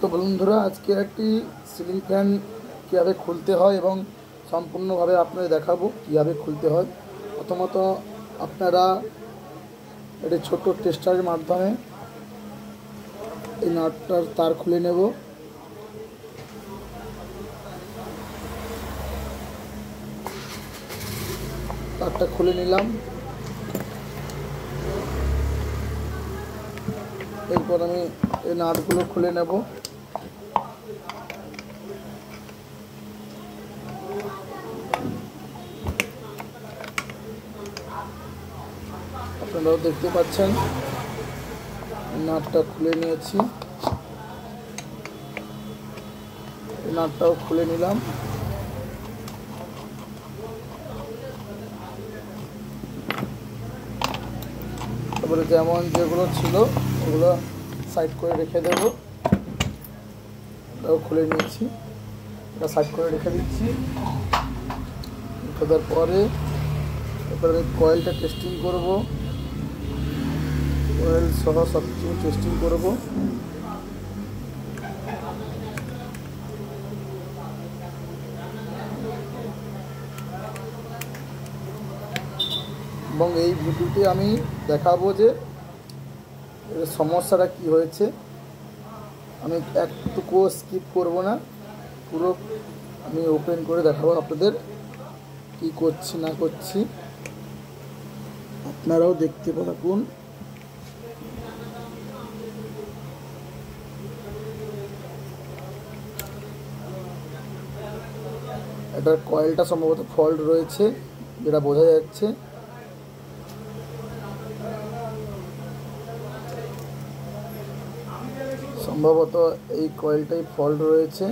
তো বন্ধুরা, আজকে একটি সিলিং ফ্যান কীভাবে খুলতে হয় এবং সম্পূর্ণভাবে আপনাদের দেখাবো কীভাবে খুলতে হয়। প্রথমত আপনারা একটি ছোট টেস্টারের মাধ্যমে এই নাটটার তার খুলে নেব। তারটা খুলে নিলাম। এরপর আমি এই নাটগুলো খুলে নেব। আপনারাও দেখতে পাচ্ছেন নাটটা খুলে নিয়েছি। নাটটাও খুলে নিলাম। তারপরে যেমন যেগুলো ছিল ওগুলো সাইড করে রেখে দেব। এটাও খুলে নিয়েছি, এটা সাইড করে রেখে দিচ্ছি। রেখে দেওয়ার পরে এরপরে কয়েলটা টেস্টিং করব। কয়েল সহ সব কিছু টেস্টিং করব। এবং এই ভিডিওতে আমি দেখাবো যে এর সমস্যাটা কি হয়েছে। আমি একটুকুও স্কিপ করব না, পুরো আমি ওপেন করে দেখাবো আপনাদের কি করছি না করছি। আপনারাও দেখতে থাকুন। এটার কয়েলটা সম্ভবত ফল্ট রয়েছে, যেটা বোঝা যাচ্ছে। সম্ভবত এই কয়েলটাই ফল্ট রয়েছে।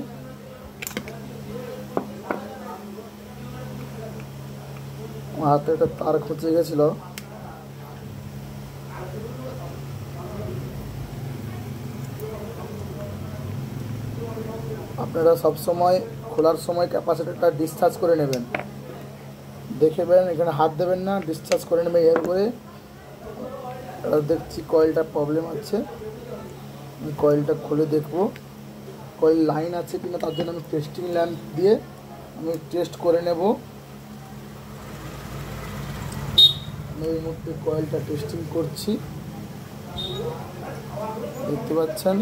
আমার হাতে একটা তার খুঁজে গেছিল। আপনারা সবসময় খোলার সময় ক্যাপাসিটরটা ডিসচার্জ করে নেবেন। দেখবেন এখানে হাত দেবেন না, ডিসচার্জ করে নেবেন। এর করে দেখছি কয়েলটা প্রবলেম আছে। আমি কয়েলটা খুলে দেখব কয়েল লাইন আছে কিনা। তার জন্য আমি টেস্টিং ল্যাম্প দিয়ে আমি টেস্ট করে নেব। আমি এই মুহূর্তে কয়েলটা টেস্টিং করছি, দেখতে পাচ্ছেন।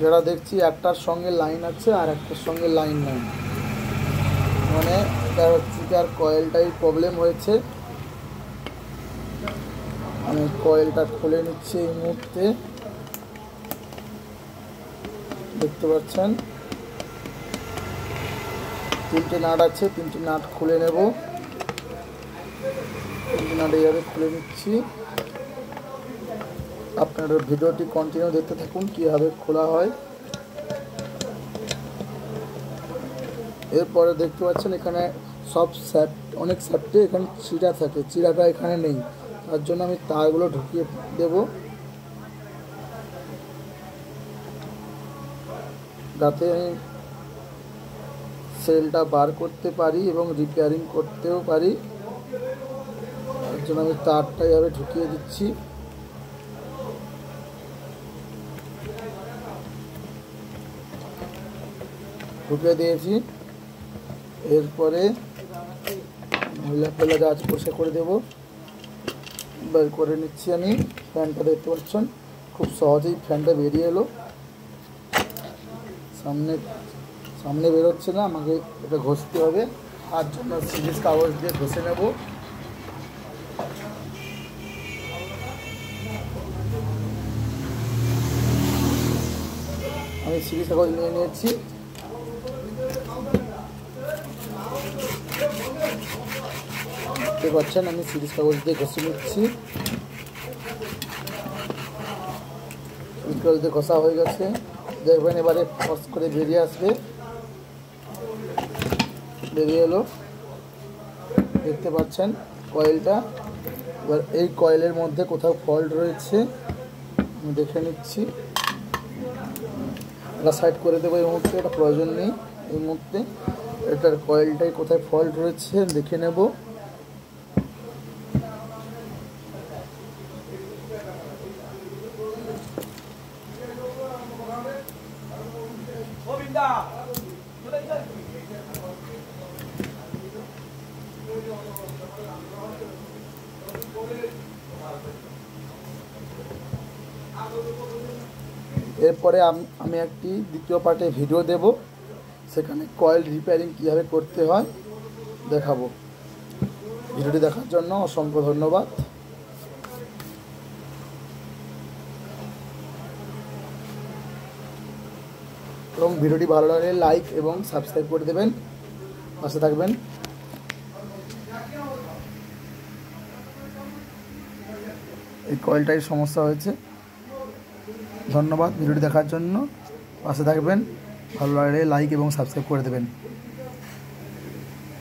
যেটা দেখছি একটার সঙ্গে লাইন আছে আর একটার সঙ্গে লাইন নেই, মানে এটা হচ্ছে কি আর কয়েলটাই প্রবলেম হয়েছে। আমি কয়েলটা খুলে নিচ্ছি এই মুহূর্তে, দেখতে পাচ্ছেন। তিনটে নাট আছে, তিনটে নাট খুলে নেব। তিনটে নাট এইভাবে খুলে নিচ্ছি। আপনারা ভিডিওটি কন্টিনিউ দেখতে থাকুন কীভাবে খোলা হয়। এরপরে দেখতে পাচ্ছেন এখানে সব অনেক স্যাপটে এখানে চিড়া থাকে, চিড়াটা এখানে নেই। তার জন্য আমি তারগুলো ঢুকিয়ে দেব, যাতে আমি সেলটা বার করতে পারি এবং রিপেয়ারিং করতেও পারি। তার জন্য আমি তারটা এভাবে ঢুকিয়ে দিচ্ছি। ঢুকিয়ে দিয়েছি। এরপরে ময়লা ফেলা যা আছে পরিষ্কার করে দেবো। বের করে নিচ্ছি আমি। ফ্যানটা দেখতে পাচ্ছেন, খুব সহজেই ফ্যানটা বেরিয়ে এলো। সামনে বেরোচ্ছে না, আমাকে এটা ঘষতে হবে। তার জন্য সিরিজ কাগজ দিয়ে ঘষে নেব। আমি সিরিজ কাগজ নিয়ে নিয়েছি। দেখতে পাচ্ছেন আমি সিরিজ কাগজ দিয়ে ঘষে নিচ্ছি। সিরিজ কাগজ দিয়ে ঘষা হয়ে গেছে। দেখবেন এবারে ফস করে বেরিয়ে আসবে। বেরিয়ে এলো, দেখতে পাচ্ছেন কয়েলটা। এবার এই কয়েলের মধ্যে কোথাও ফল্ট রয়েছে, আমি দেখে নিচ্ছি। এটা সাইড করে দেবো এই মুহূর্তে, এটা প্রয়োজন নেই এই মুহূর্তে। এটার কয়েলটাই কোথায় ফল্ট রয়েছে দেখে নেব। এরপরে আমি একটি দ্বিতীয় পার্টে ভিডিও দেব, সেখানে কয়েল রিপেয়ারিং কীভাবে করতে হয় দেখাবো। ভিডিওটি দেখার জন্য অসংখ্য ধন্যবাদ। এবং ভিডিওটি ভালো লাগলে লাইক এবং সাবস্ক্রাইব করে দেবেন, পাশে থাকবেন। এই কয়েলটাই সমস্যা হয়েছে। ধন্যবাদ ভিডিওটি দেখার জন্য, পাশে থাকবেন। ভালো লাগলে লাইক এবং সাবস্ক্রাইব করে দেবেন।